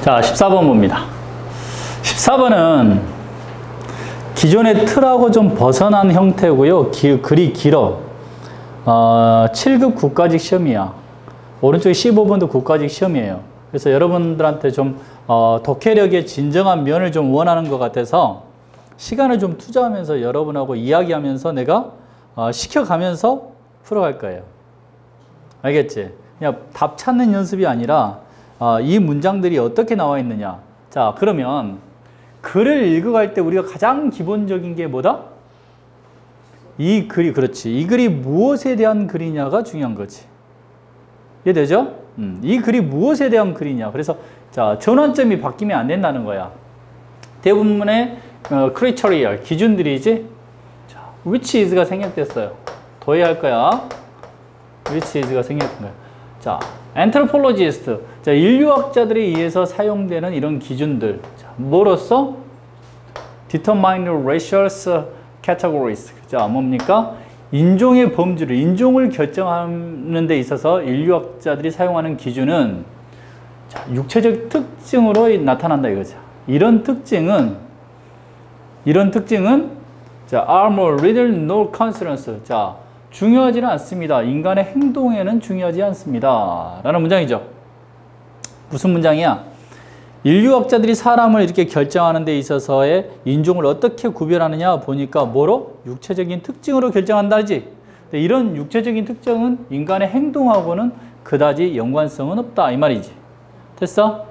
자, 14번 봅니다. 14번은 기존의 틀하고 좀 벗어난 형태고요. 글이 길어. 7급 국가직 시험이야. 오른쪽에 15번도 국가직 시험이에요. 그래서 여러분들한테 좀 독해력의 진정한 면을 좀 원하는 것 같아서 시간을 좀 투자하면서 여러분하고 이야기하면서 내가 시켜가면서 풀어갈 거예요. 알겠지? 그냥 답 찾는 연습이 아니라 이 문장들이 어떻게 나와 있느냐. 자, 그러면 글을 읽어갈 때 우리가 가장 기본적인 게 뭐다? 이 글이, 그렇지. 이 글이 무엇에 대한 글이냐가 중요한 거지. 이해되죠? 이 글이 무엇에 대한 글이냐. 그래서 자, 전환점이 바뀌면 안 된다는 거야. 대부분의 크리처리얼 기준들이지. 자, which is가 생략됐어요. 도해할 거야. which is가 생략된 거야. 자, anthropologist. 자, 인류학자들에 의해서 사용되는 이런 기준들. 자, 뭐로써? determine racial categories. 자, 뭡니까? 인종의 범주를, 인종을 결정하는 데 있어서 인류학자들이 사용하는 기준은 자, 육체적 특징으로 나타난다 이거죠. 이런 특징은 자, are more little no consequence. 자, 중요하지는 않습니다. 인간의 행동에는 중요하지 않습니다. 라는 문장이죠. 무슨 문장이야? 인류학자들이 사람을 이렇게 결정하는 데 있어서의 인종을 어떻게 구별하느냐 보니까 뭐로? 육체적인 특징으로 결정한다지. 이런 육체적인 특징은 인간의 행동하고는 그다지 연관성은 없다 이 말이지. 됐어?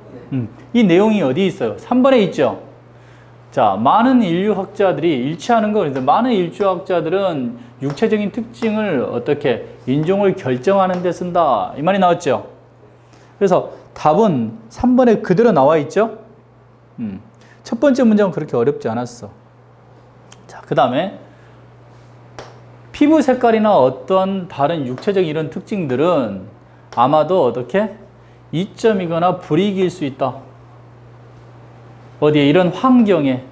이 내용이 어디 있어요? 3번에 있죠. 자, 많은 인류학자들이 일치하는 거, 그래서 많은 인류학자들은 육체적인 특징을 어떻게 인종을 결정하는 데 쓴다 이 말이 나왔죠. 그래서 답은 3번에 그대로 나와 있죠. 첫 번째 문장은 그렇게 어렵지 않았어. 자, 그 다음에 피부 색깔이나 어떤 다른 육체적 이런 특징들은 아마도 어떻게 이점이거나 불이익일 수 있다. 어디에? 이런 환경에.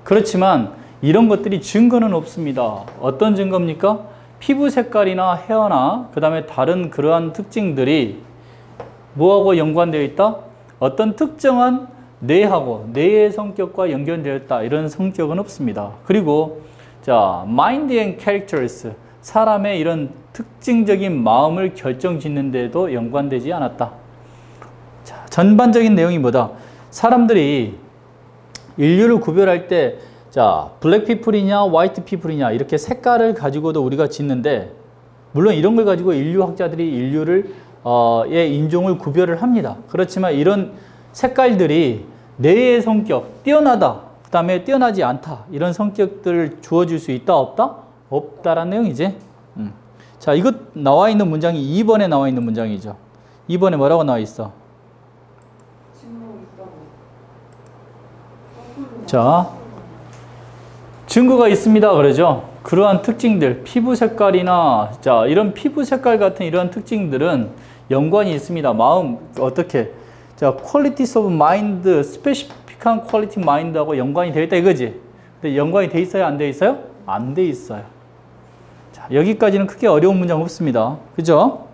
그렇지만 이런 것들이 증거는 없습니다. 어떤 증거입니까? 피부 색깔이나 헤어나 그 다음에 다른 그러한 특징들이 뭐하고 연관되어 있다? 어떤 특정한 뇌하고 뇌의 성격과 연결되어 있다. 이런 성격은 없습니다. 그리고 자, mind and characters. 사람의 이런 특징적인 마음을 결정짓는 데도 연관되지 않았다. 자, 전반적인 내용이 뭐다? 사람들이 인류를 구별할 때 자, 블랙 피플이냐 화이트 피플이냐 이렇게 색깔을 가지고도 우리가 짓는데 물론 이런 걸 가지고 인류학자들이 인류를 의 인종을 구별을 합니다. 그렇지만 이런 색깔들이 뇌의 성격, 뛰어나다, 그 다음에 뛰어나지 않다 이런 성격들을 주어줄 수 있다 없다? 없다라는 내용이지. 자, 이것 나와 있는 문장이 2번에 나와 있는 문장이죠. 2번에 뭐라고 나와 있어? 자, 증거가 있습니다 그러죠. 그러한 특징들, 피부 색깔이나 자, 이런 피부 색깔 같은 이러한 특징들은 연관이 있습니다. 마음 어떻게? 자, qualities of mind, 스페시픽한 quality mind하고 연관이 되어 있다 이거지. 근데 연관이 돼 있어요? 안 돼 있어요? 안 돼 있어요. 자, 여기까지는 크게 어려운 문장 없습니다. 그죠?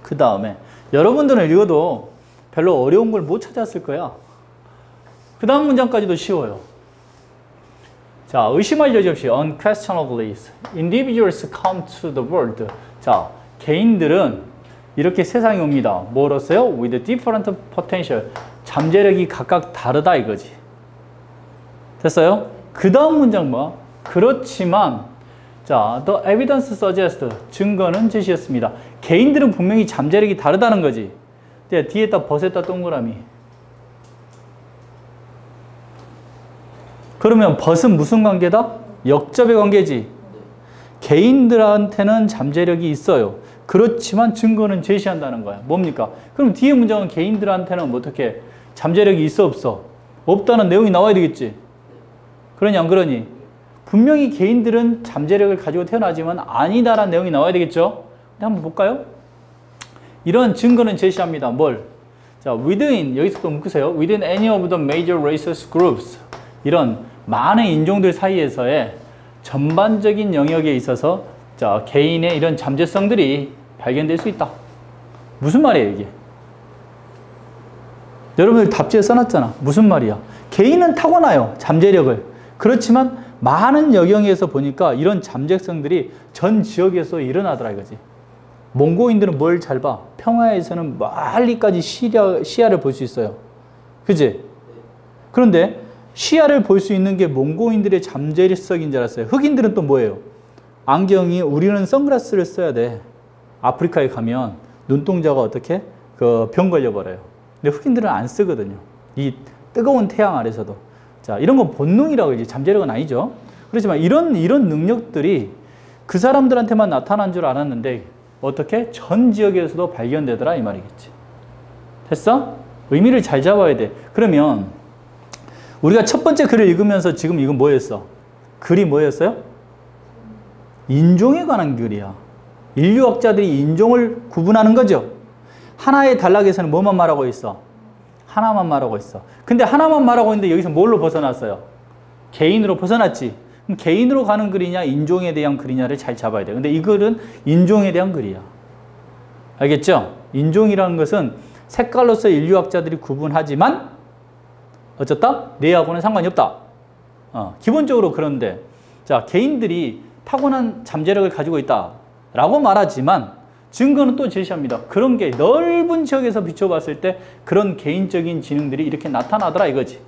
그 다음에 여러분들은 읽어도 별로 어려운 걸 못 찾았을 거야. 그 다음 문장까지도 쉬워요. 자, 의심할 여지 없이 unquestionably individuals come to the world. 자, 개인들은 이렇게 세상에 옵니다. 뭐로써요? with different potential. 잠재력이 각각 다르다 이거지. 됐어요? 그 다음 문장 뭐? 그렇지만 자, the evidence suggests. 증거는 제시했습니다. 개인들은 분명히 잠재력이 다르다는 거지. 뒤에다 벗었다 동그라미. 그러면 벗은 무슨 관계다? 역접의 관계지. 개인들한테는 잠재력이 있어요. 그렇지만 증거는 제시한다는 거야. 뭡니까? 그럼 뒤에 문장은 개인들한테는 어떻게 잠재력이 있어 없어? 없다는 내용이 나와야 되겠지. 그러니 안 그러니? 분명히 개인들은 잠재력을 가지고 태어나지만 아니다라는 내용이 나와야 되겠죠. 한번 볼까요? 이런 증거는 제시합니다. 뭘? 자, within, 여기서 또 묶으세요. within any of the major racial groups. 이런 많은 인종들 사이에서의 전반적인 영역에 있어서 자, 개인의 이런 잠재성들이 발견될 수 있다. 무슨 말이에요, 이게? 여러분들 답지에 써놨잖아. 무슨 말이야? 개인은 타고나요. 잠재력을. 그렇지만 많은 여경에서 보니까 이런 잠재성들이 전 지역에서 일어나더라 이거지. 몽고인들은 뭘 잘 봐? 평야에서는 멀리까지 시야를 볼 수 있어요. 그지? 그런데 시야를 볼 수 있는 게 몽고인들의 잠재력인 줄 알았어요. 흑인들은 또 뭐예요? 안경이, 우리는 선글라스를 써야 돼. 아프리카에 가면 눈동자가 어떻게? 병 걸려버려요. 근데 흑인들은 안 쓰거든요. 이 뜨거운 태양 아래서도. 자, 이런 건 본능이라고 이제 잠재력은 아니죠. 그렇지만 이런 능력들이 그 사람들한테만 나타난 줄 알았는데 어떻게? 전 지역에서도 발견되더라 이 말이겠지. 됐어? 의미를 잘 잡아야 돼. 그러면 우리가 첫 번째 글을 읽으면서 지금 이건 뭐였어? 글이 뭐였어요? 인종에 관한 글이야. 인류학자들이 인종을 구분하는 거죠. 하나의 단락에서는 뭐만 말하고 있어? 하나만 말하고 있어. 근데 하나만 말하고 있는데 여기서 뭘로 벗어났어요? 개인으로 벗어났지. 그럼 개인으로 가는 글이냐 인종에 대한 글이냐를 잘 잡아야 돼. 근데 이 글은 인종에 대한 글이야. 알겠죠? 인종이라는 것은 색깔로서 인류학자들이 구분하지만 어쨌다? 뇌하고는 상관이 없다. 기본적으로 그런데 자, 개인들이 타고난 잠재력을 가지고 있다 라고 말하지만 증거는 또 제시합니다. 그런 게 넓은 지역에서 비춰봤을 때 그런 개인적인 지능들이 이렇게 나타나더라 이거지.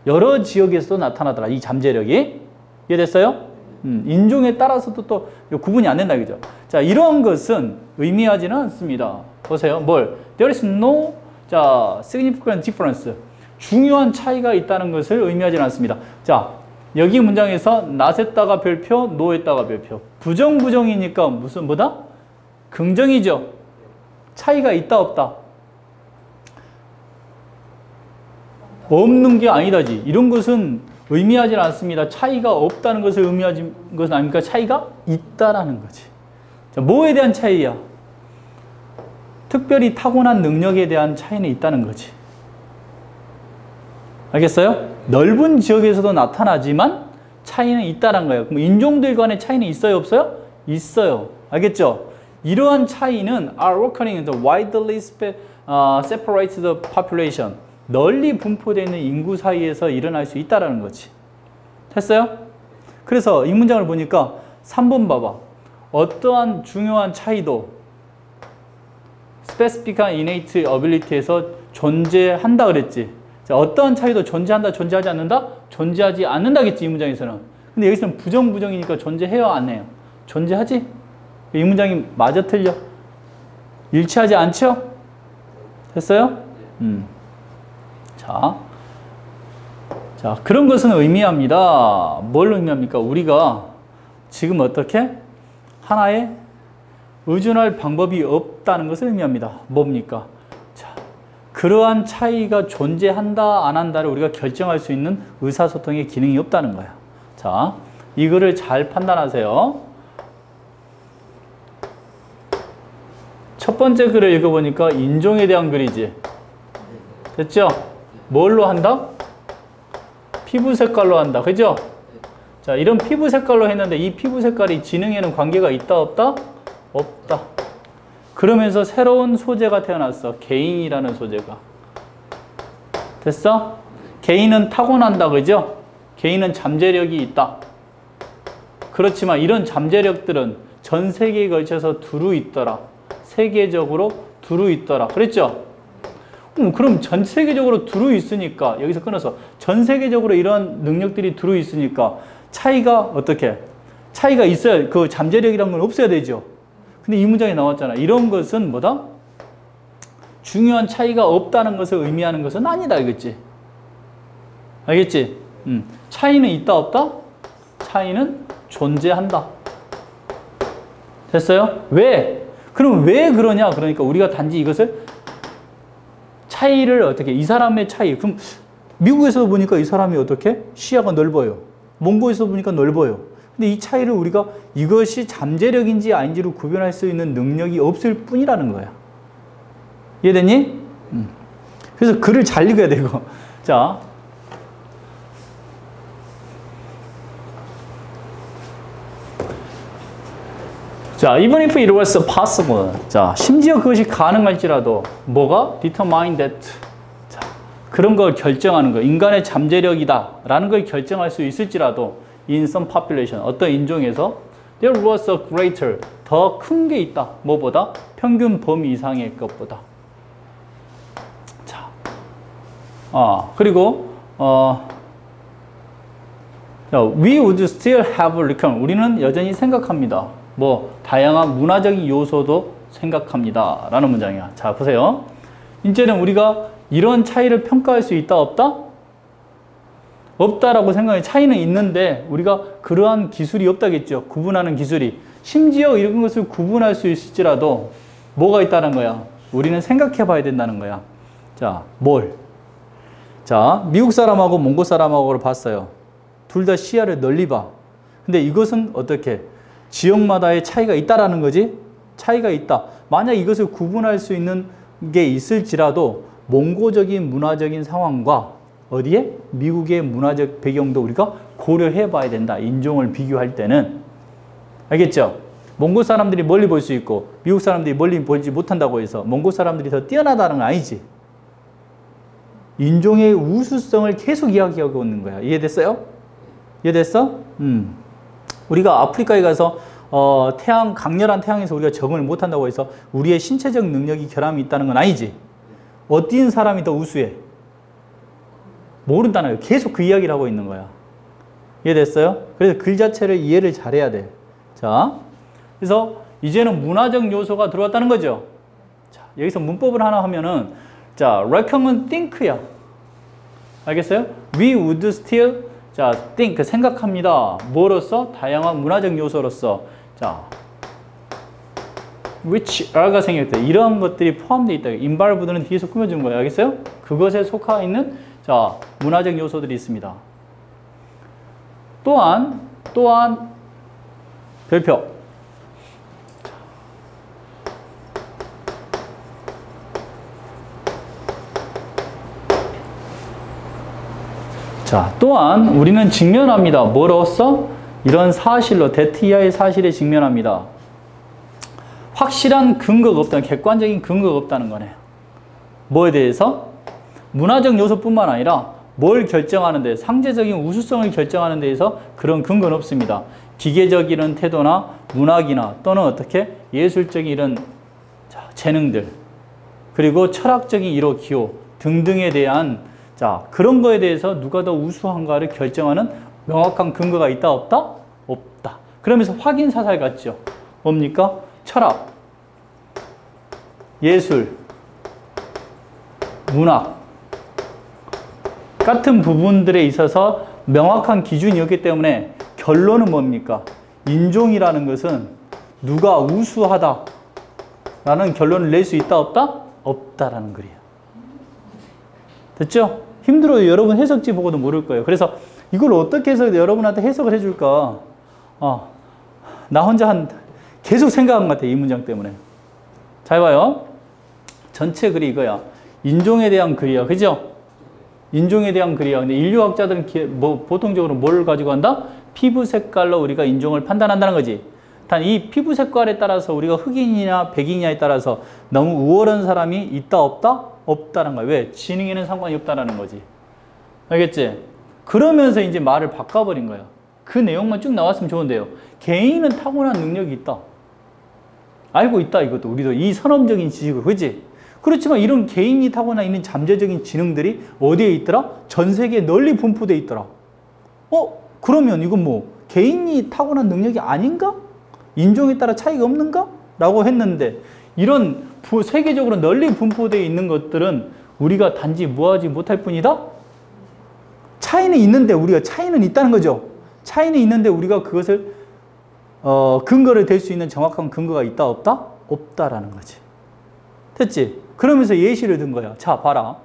여러 지역에서도 나타나더라 이 잠재력이. 이해됐어요? 인종에 따라서도 또 구분이 안 된다 이거죠. 자, 이런 것은 의미하지는 않습니다. 보세요. 뭘? There is no significant difference. 중요한 차이가 있다는 것을 의미하지는 않습니다. 자, 여기 문장에서 not에다가 별표, no에다가 별표. 부정이니까 무슨 뭐다? 긍정이죠. 차이가 있다 없다? 없는 게 아니다지. 이런 것은 의미하지 않습니다. 차이가 없다는 것을 의미하는 것은 아닙니까? 차이가 있다라는 거지. 자, 뭐에 대한 차이야? 특별히 타고난 능력에 대한 차이는 있다는 거지. 알겠어요? 넓은 지역에서도 나타나지만 차이는 있다는 거예요. 그럼 인종들 간의 차이는 있어요 없어요? 있어요. 알겠죠? 이러한 차이는 are occurring in the widely separated population. 널리 분포되어 있는 인구 사이에서 일어날 수 있다는 거지. 됐어요? 그래서 이 문장을 보니까 3번 봐봐. 어떠한 중요한 차이도 specific한 innate ability에서 존재한다 그랬지. 자, 어떠한 차이도 존재한다, 존재하지 않는다? 존재하지 않는다겠지, 이 문장에서는. 근데 여기서는 부정이니까 존재해요, 안 해요? 존재하지? 이 문장이 맞아 틀려? 일치하지 않죠? 됐어요? 자, 그런 것은 의미합니다. 뭘 의미합니까? 우리가 지금 어떻게? 하나에 의존할 방법이 없다는 것을 의미합니다. 뭡니까? 자, 그러한 차이가 존재한다, 안 한다를 우리가 결정할 수 있는 의사소통의 기능이 없다는 거야. 자, 이거를 잘 판단하세요. 첫 번째 글을 읽어보니까 인종에 대한 글이지. 됐죠? 뭘로 한다? 피부 색깔로 한다. 그죠? 자, 이런 피부 색깔로 했는데 이 피부 색깔이 지능에는 관계가 있다, 없다? 없다. 그러면서 새로운 소재가 태어났어. 개인이라는 소재가. 됐어? 개인은 타고난다. 그죠? 개인은 잠재력이 있다. 그렇지만 이런 잠재력들은 전 세계에 걸쳐서 두루 있더라. 세계적으로 두루 있더라. 그랬죠? 그럼 전 세계적으로 두루 있으니까 여기서 끊어서 전 세계적으로 이런 능력들이 두루 있으니까 차이가 어떻게? 차이가 있어야 그 잠재력이란 건 없어야 되죠. 근데 이 문장에 나왔잖아. 이런 것은 뭐다? 중요한 차이가 없다는 것을 의미하는 것은 아니다. 알겠지? 알겠지? 차이는 있다 없다? 차이는 존재한다. 됐어요? 왜? 그럼 왜 그러냐? 그러니까 우리가 단지 이것을 차이를 어떻게, 이 사람의 차이. 그럼 미국에서 보니까 이 사람이 어떻게? 시야가 넓어요. 몽고에서 보니까 넓어요. 근데 이 차이를 우리가 이것이 잠재력인지 아닌지를 구별할 수 있는 능력이 없을 뿐이라는 거야. 이해됐니? 그래서 글을 잘 읽어야 되고. 자. 자, even if it was possible. 자, 심지어 그것이 가능할지라도 뭐가? determine that. 그런 걸 결정하는 거, 인간의 잠재력이다 라는 걸 결정할 수 있을지라도 in some population, 어떤 인종에서 there was a greater, 더 큰 게 있다. 뭐보다? 평균 범위 이상의 것보다. 자, 그리고 we would still have reckoned. 우리는 여전히 생각합니다. 뭐 다양한 문화적인 요소도 생각합니다 라는 문장이야. 자, 보세요. 이제는 우리가 이런 차이를 평가할 수 있다, 없다? 없다라고 생각해. 차이는 있는데 우리가 그러한 기술이 없다겠죠. 구분하는 기술이. 심지어 이런 것을 구분할 수 있을지라도 뭐가 있다는 거야? 우리는 생각해 봐야 된다는 거야. 자, 뭘? 자, 미국 사람하고 몽고 사람하고를 봤어요. 둘 다 시야를 널리 봐. 근데 이것은 어떻게? 지역마다의 차이가 있다라는 거지? 차이가 있다. 만약 이것을 구분할 수 있는 게 있을지라도 몽고적인 문화적인 상황과 어디에? 미국의 문화적 배경도 우리가 고려해 봐야 된다. 인종을 비교할 때는. 알겠죠? 몽고 사람들이 멀리 볼 수 있고 미국 사람들이 멀리 보지 못한다고 해서 몽고 사람들이 더 뛰어나다는 건 아니지. 인종의 우수성을 계속 이야기하고 있는 거야. 이해됐어요? 이해됐어? 우리가 아프리카에 가서 강렬한 태양에서 우리가 적응을 못한다고 해서 우리의 신체적 능력이 결함이 있다는 건 아니지. 어떤 사람이 더 우수해? 모른다는 거예요. 계속 그 이야기를 하고 있는 거야. 이해됐어요? 그래서 글 자체를 이해를 잘해야 돼. 자, 그래서 이제는 문화적 요소가 들어왔다는 거죠. 자, 여기서 문법을 하나 하면은, 자, reckon은 think야. 알겠어요? We would still, 자, think, 생각합니다. 뭐로서? 다양한 문화적 요소로서. 자, which are가 생겼대. 이러한 것들이 포함되어 있다. involved는 뒤에서 꾸며준 거예요. 알겠어요? 그것에 속하 있는, 자, 문화적 요소들이 있습니다. 또한 별표. 자, 또한 우리는 직면합니다. 뭐로써? 이런 사실로, that 이하의 사실에 직면합니다. 확실한 근거가 없다는, 객관적인 근거가 없다는 거네. 뭐에 대해서? 문화적 요소뿐만 아니라 뭘 결정하는 데, 상대적인 우수성을 결정하는 데에서 그런 근거는 없습니다. 기계적 이런 태도나 문학이나 또는 어떻게 예술적인 이런 재능들, 그리고 철학적인 이로 기호 등등에 대한, 자, 그런 거에 대해서 누가 더 우수한가를 결정하는 명확한 근거가 있다, 없다? 없다. 그러면서 확인 사살 같죠. 뭡니까? 철학, 예술, 문학 같은 부분들에 있어서 명확한 기준이었기 때문에 결론은 뭡니까? 인종이라는 것은 누가 우수하다 라는 결론을 낼 수 있다, 없다? 없다라는 거예요. 됐죠? 힘들어요. 여러분 해석지 보고도 모를 거예요. 그래서 이걸 어떻게 해서 여러분한테 해석을 해줄까? 나 혼자 계속 생각한 것 같아요. 이 문장 때문에. 잘 봐요. 전체 글이 이거야. 인종에 대한 글이야. 그죠? 인종에 대한 글이야. 근데 인류학자들은 보통적으로 뭘 가지고 한다? 피부 색깔로 우리가 인종을 판단한다는 거지. 단 이 피부 색깔에 따라서 우리가 흑인이냐 백인이냐에 따라서 너무 우월한 사람이 있다, 없다? 없다는 거야. 왜? 지능에는 상관이 없다라는 거지. 알겠지? 그러면서 이제 말을 바꿔버린 거야. 그 내용만 쭉 나왔으면 좋은데요. 개인은 타고난 능력이 있다. 알고 있다, 이것도. 우리도 이 선험적인 지식을. 그치? 그렇지만 이런 개인이 타고나 있는 잠재적인 지능들이 어디에 있더라? 전 세계에 널리 분포되어 있더라. 그러면 이건 뭐 개인이 타고난 능력이 아닌가? 인종에 따라 차이가 없는가? 라고 했는데 이런 세계적으로 널리 분포되어 있는 것들은 우리가 단지 뭐하지 못할 뿐이다? 차이는 있는데 우리가 차이는 있다는 거죠. 차이는 있는데 우리가 그것을 근거를 댈 수 있는 정확한 근거가 있다, 없다? 없다라는 거지. 됐지? 그러면서 예시를 든 거야. 자, 봐라.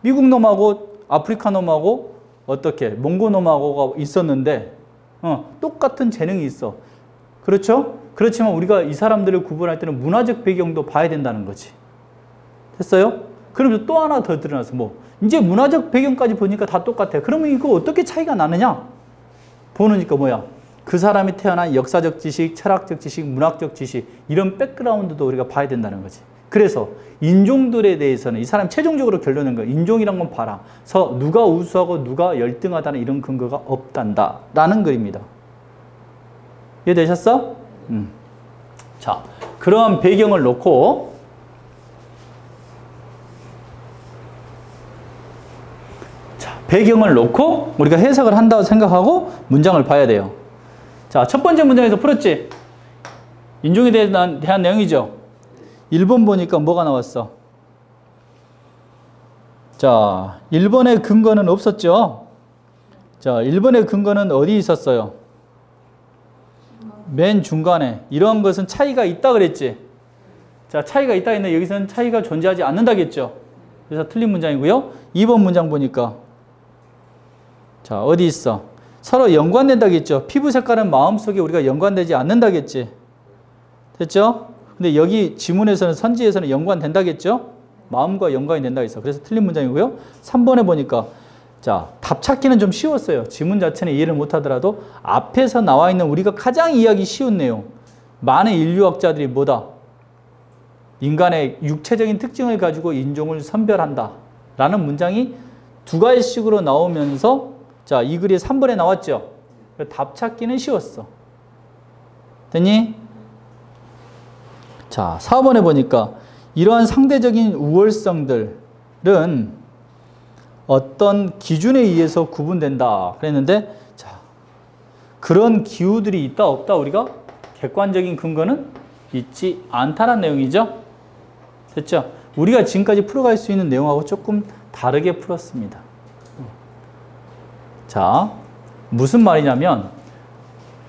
미국 놈하고 아프리카 놈하고 어떻게 몽고 놈하고가 있었는데 똑같은 재능이 있어. 그렇죠? 그렇지만 우리가 이 사람들을 구분할 때는 문화적 배경도 봐야 된다는 거지. 됐어요? 그러면서 또 하나 더 드러나서 이제 문화적 배경까지 보니까 다 똑같아. 그러면 이거 어떻게 차이가 나느냐? 보니까 뭐야? 그 사람이 태어난 역사적 지식, 철학적 지식, 문학적 지식 이런 백그라운드도 우리가 봐야 된다는 거지. 그래서 인종들에 대해서는 이 사람 최종적으로 결론은 거야. 인종이란 건 봐라. 누가 우수하고 누가 열등하다는 이런 근거가 없단다. 라는 글입니다. 이해되셨어? 자, 그러한 배경을 놓고 배경을 놓고 우리가 해석을 한다고 생각하고 문장을 봐야 돼요. 자, 첫 번째 문장에서 풀었지? 인종에 대한 내용이죠. 1번 보니까 뭐가 나왔어? 자, 1번의 근거는 없었죠? 자, 1번의 근거는 어디 있었어요? 맨 중간에. 이러한 것은 차이가 있다 그랬지? 자, 차이가 있다 했는데 여기서는 차이가 존재하지 않는다겠죠? 그래서 틀린 문장이고요. 2번 문장 보니까 자, 어디 있어? 서로 연관된다겠죠? 피부 색깔은 마음속에 우리가 연관되지 않는다겠지? 됐죠? 근데 여기 지문에서는 선지에서는 연관된다겠죠? 마음과 연관이 된다 했어. 그래서 틀린 문장이고요. 3번에 보니까 자, 답 찾기는 좀 쉬웠어요. 지문 자체는 이해를 못하더라도 앞에서 나와 있는 우리가 가장 이해하기 쉬운 내용. 많은 인류학자들이 뭐다? 인간의 육체적인 특징을 가지고 인종을 선별한다. 라는 문장이 두 가지씩으로 나오면서 자, 이 글이 3번에 나왔죠? 답 찾기는 쉬웠어. 됐니? 자, 4번에 보니까 이러한 상대적인 우월성들은 어떤 기준에 의해서 구분된다. 그랬는데, 자, 그런 기후들이 있다, 없다, 우리가 객관적인 근거는 있지 않다라는 내용이죠? 됐죠? 우리가 지금까지 풀어갈 수 있는 내용하고 조금 다르게 풀었습니다. 자, 무슨 말이냐면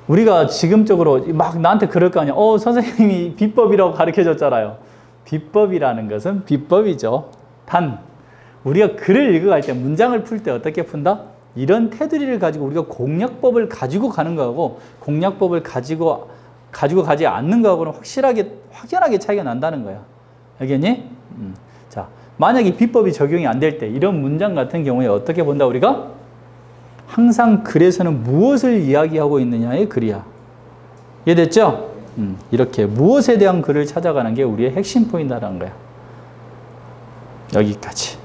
우리가 지금적으로 막 나한테 그럴 거 아니야. 선생님이 비법이라고 가르쳐-줬잖아요. 비법이라는 것은 비법이죠. 단 우리가 글을 읽어갈 때, 문장을 풀 때 어떻게 푼다? 이런 테두리를 가지고 우리가 공략법을 가지고 가는 거하고 공략법을 가지고 가지 않는 거하고는 확연하게 차이가 난다는 거야. 알겠니? 자, 만약에 비법이 적용이 안 될 때 이런 문장 같은 경우에 어떻게 본다 우리가? 항상 글에서는 무엇을 이야기하고 있느냐의 글이야. 이해됐죠? 이렇게 무엇에 대한 글을 찾아가는 게 우리의 핵심 포인트라는 거야. 여기까지.